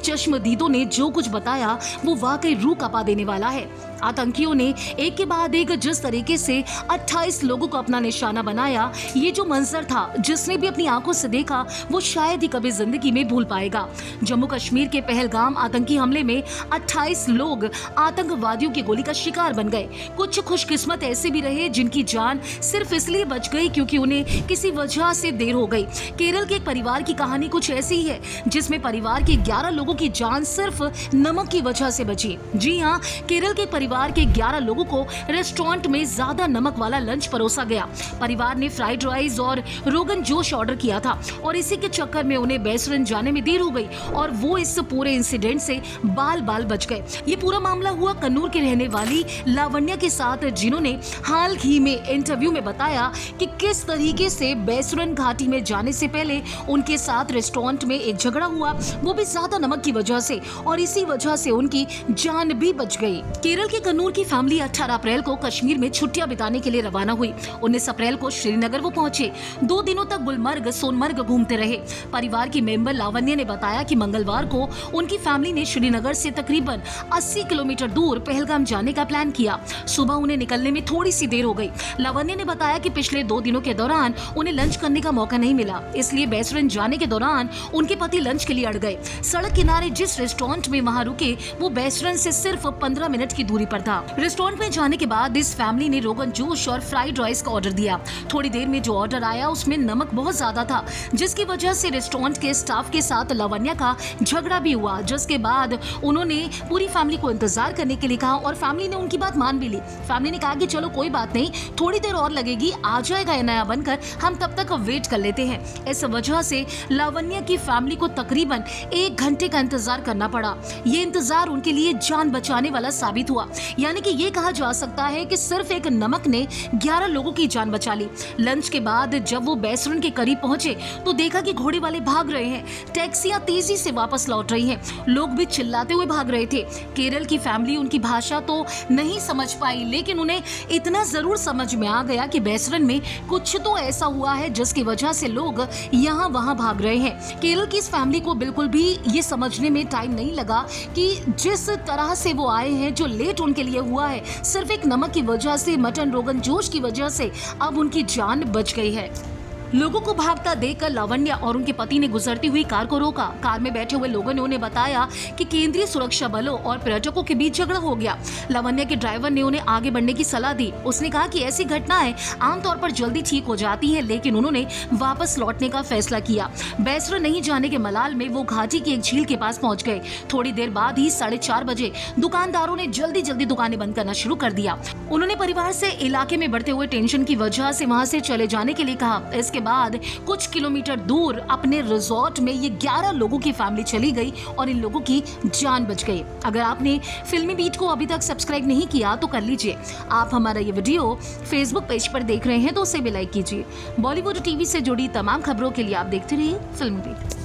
चश्मदीदों ने जो कुछ बताया वो वाकई रूह कांपा देने वाला है। आतंकियों ने एक के बाद एक जिस तरीके से 28 लोगों को अपना निशाना बनाया, ये जो मंजर था जिसने भी अपनी आंखों से देखा वो शायद ही कभी जिंदगी में भूल पाएगा। जम्मू कश्मीर के पहलगाम आतंकी हमले में 28 लोग आतंकवादियों की गोली का शिकार बन गए। कुछ खुशकिस्मत ऐसे भी रहे जिनकी जान सिर्फ इसलिए बच गई क्योंकि उन्हें किसी वजह से देर हो गई। केरल के एक परिवार की कहानी कुछ ऐसी ही है जिसमें परिवार के 11 लोगों की जान सिर्फ नमक की वजह से बची। जी हाँ, केरल के परिवार के 11 लोगों को रेस्टोरेंट में ज्यादा नमक वाला लंच परोसा गया। परिवार ने फ्राइड राइस और रोगन जोश ऑर्डर किया था और इसी के चक्कर में उन्हें रेस्टोरेंट जाने में देर हो गई और वो इस पूरे इंसिडेंट से बाल बाल बच गए। ये पूरा मामला हुआ कन्नूर की रहने वाली लावण्या के साथ, जिन्होंने हाल ही में इंटरव्यू में बताया कि किस तरीके से बैसरन घाटी में जाने से पहले उनके साथ रेस्टोरेंट में एक झगड़ा हुआ, वो भी ज्यादा नमक की वजह से, और इसी वजह से उनकी जान भी बच गई। केरल के कन्नूर की फैमिली 18 अप्रैल को कश्मीर में छुट्टियां बिताने के लिए रवाना हुई। 19 अप्रैल को श्रीनगर वो पहुंचे। 2 दिनों तक गुलमर्ग सोनमर्ग घूमते रहे। परिवार की मेंबर लावण्या ने बताया कि मंगलवार को उनकी फैमिली ने श्रीनगर से तकरीबन 80 किलोमीटर दूर पहलगाम जाने का प्लान किया। सुबह उन्हें निकलने में थोड़ी सी देर हो गई। लावण्या ने बताया कि पिछले 2 दिनों के दौरान उन्हें लंच करने का मौका नहीं मिला, इसलिए रेस्टोरेंट जाने के दौरान उनके पति लंच के लिए अड़ गए। सड़क किनारे जिस रेस्टोरेंट में वहां रुके वो रेस्टोरेंट से सिर्फ 15 मिनट की दूरी पर था। रेस्टोरेंट में जाने के बाद इस फैमिली ने रोगन जोश और फ्राइड राइस का ऑर्डर दिया। थोड़ी देर में जो ऑर्डर आया उसमें नमक बहुत ज्यादा था, जिसकी वजह से रेस्टोरेंट के स्टाफ के साथ लावण्या का झगड़ा भी हुआ, जिसके बाद उन्होंने पूरी फैमिली को इंतजार करने के लिए कहा और फैमिली ने उनकी बात मान भी ली। फैमिली ने कहा कि चलो कोई बात नहीं, थोड़ी देर और लगेगी, आ जाएगा नया बनकर, हम तब तक वेट कर लेते हैं। इस वजह से लावण्या की फैमिली को तकरीबन 1 घंटे का इंतजार करना पड़ा। ये इंतजार उनके लिए जान बचाने वाला साबित हुआ, यानी कि ये कहा जा सकता है कि सिर्फ एक नमक ने 11 लोगों की जान बचा ली। लंच के बाद जब वो रेस्टोरेंट के करीब पहुंचे तो देखा कि घोड़े वाले भाग रहे हैं, टैक्सियां तेजी से वापस लौट रही हैं, लोग भी चिल्लाते हुए भाग रहे थे। केरल की फैमिली उनकी भाषा तो नहीं समझ पाई, लेकिन उन्हें इतना जरूर समझ में आ गया कि रेस्टोरेंट में कुछ तो ऐसा हुआ है जिसकी वजह से लोग यहाँ वहाँ भाग रहे हैं। केरल की इस फैमिली को बिल्कुल भी ये समझने में टाइम नहीं लगा कि जिस तरह से वो आए हैं, जो लेट उनके लिए हुआ है, सिर्फ एक नमक की वजह से, मटन रोगन जोश की वजह से अब उनकी जान बच गई है। लोगों को भागता देखकर लावण्या और उनके पति ने गुजरती हुई कार को रोका। कार में बैठे हुए लोगों ने उन्हें बताया कि केंद्रीय सुरक्षा बलों और पर्यटकों के बीच झगड़ा हो गया। लावण्या के ड्राइवर ने उन्हें आगे बढ़ने की सलाह दी। उसने कहा कि ऐसी घटनाएं आमतौर पर जल्दी ठीक हो जाती हैं, लेकिन उन्होंने वापस लौटने का फैसला किया। बैसरा नहीं जाने के मलाल में वो घाटी की एक झील के पास पहुंच गए। थोड़ी देर बाद ही 4:30 बजे दुकानदारों ने जल्दी जल्दी दुकानें बंद करना शुरू कर दिया। उन्होंने परिवार से इलाके में बढ़ते हुए टेंशन की वजह से वहां से चले जाने के लिए कहा। इसके बाद कुछ किलोमीटर दूर अपने रिजॉर्ट में ये 11 लोगों की फैमिली चली गई और इन लोगों की जान बच गई। अगर आपने फिल्मी बीट को अभी तक सब्सक्राइब नहीं किया तो कर लीजिए। आप हमारा ये वीडियो फेसबुक पेज पर देख रहे हैं तो उसे भी लाइक कीजिए। बॉलीवुड टीवी से जुड़ी तमाम खबरों के लिए आप देखते रहिए फिल्मी बीट।